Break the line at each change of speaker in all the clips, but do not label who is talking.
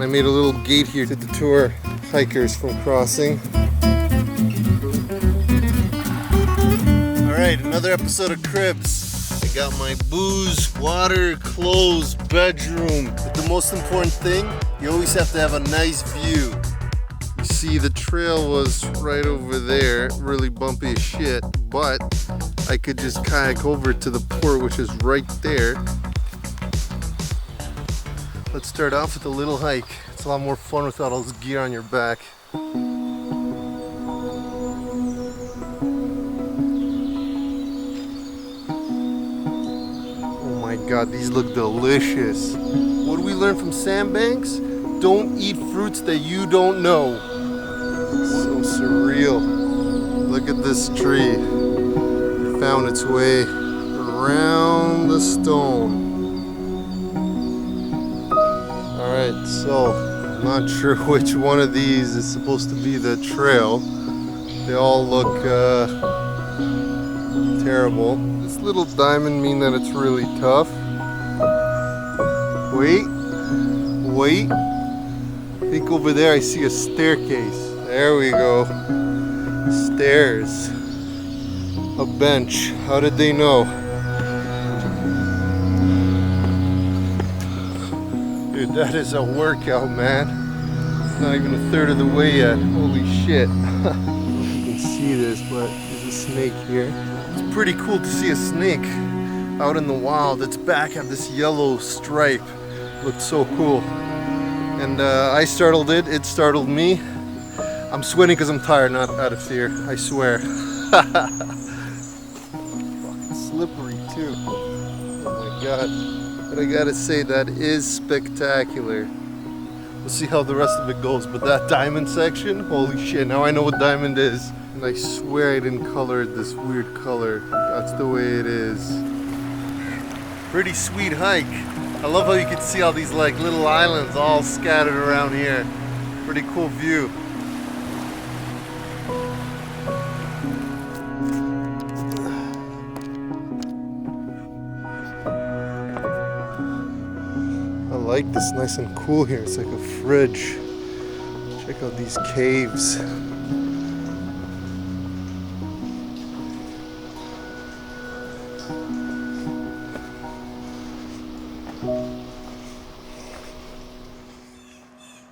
I made a little gate here to deter hikers from crossing. Alright, another episode of Cribs. I got my booze, water, clothes, bedroom. But the most important thing, you always have to have a nice view. You see, the trail was right over there, really bumpy as shit, but I could just kayak over to the port, which is right there. Let's start off with a little hike. It's a lot more fun without all this gear on your back. Oh my god, these look delicious. What do we learn from sandbanks? Don't eat fruits that you don't know. So surreal. Look at this tree. It found its way around the stone. Alright, so I'm not sure which one of these is supposed to be the trail. They all look terrible. This little diamond mean that it's really tough. Wait. I think over there I see a staircase. There we go. Stairs. A bench. How did they know? Dude, that is a workout, man. It's not even a third of the way yet. Holy shit. I don't know if you can see this, but there's a snake here. It's pretty cool to see a snake out in the wild. Its back had this yellow stripe. Looked so cool. And I startled it. It startled me. I'm sweating because I'm tired, not out of fear. I swear. Fucking slippery too. Oh my god. But I gotta say, that is spectacular. We'll see how the rest of it goes. But that diamond section, holy shit, now I know what diamond is. And I swear I didn't color it this weird color. That's the way it is. Pretty sweet hike. I love how you can see all these like little islands all scattered around here. Pretty cool view. I like this, nice and cool here. It's like a fridge. Check out these caves.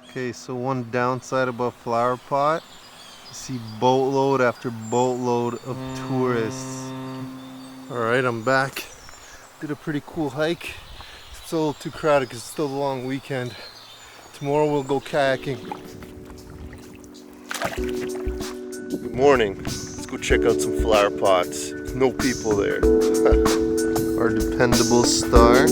Okay, so one downside about Flowerpot, you see boatload after boatload of tourists. Alright, I'm back. Did a pretty cool hike. It's a little too crowded because it's still a long weekend. Tomorrow we'll go kayaking. Good morning. Let's go check out some flower pots. No people there. Our dependable star.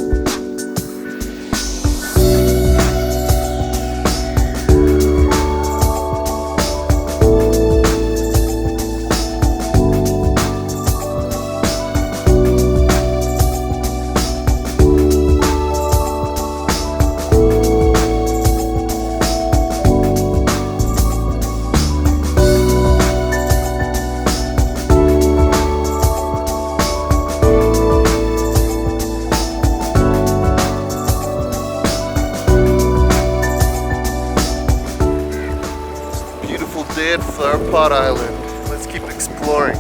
Day at Flowerpot Island. Let's keep exploring.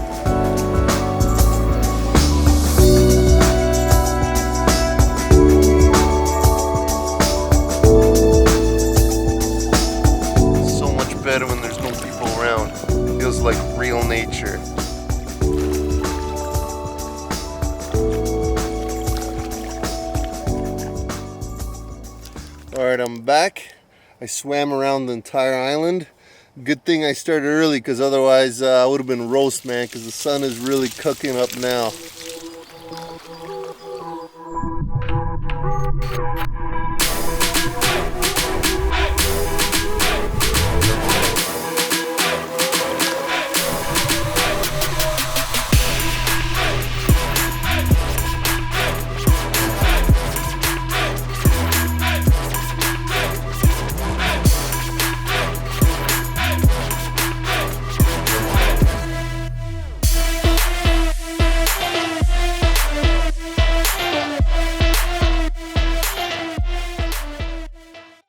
So much better when there's no people around. Feels like real nature. Alright, I'm back. I swam around the entire island. Good thing I started early because otherwise I would have been roast, man, because the sun is really cooking up now.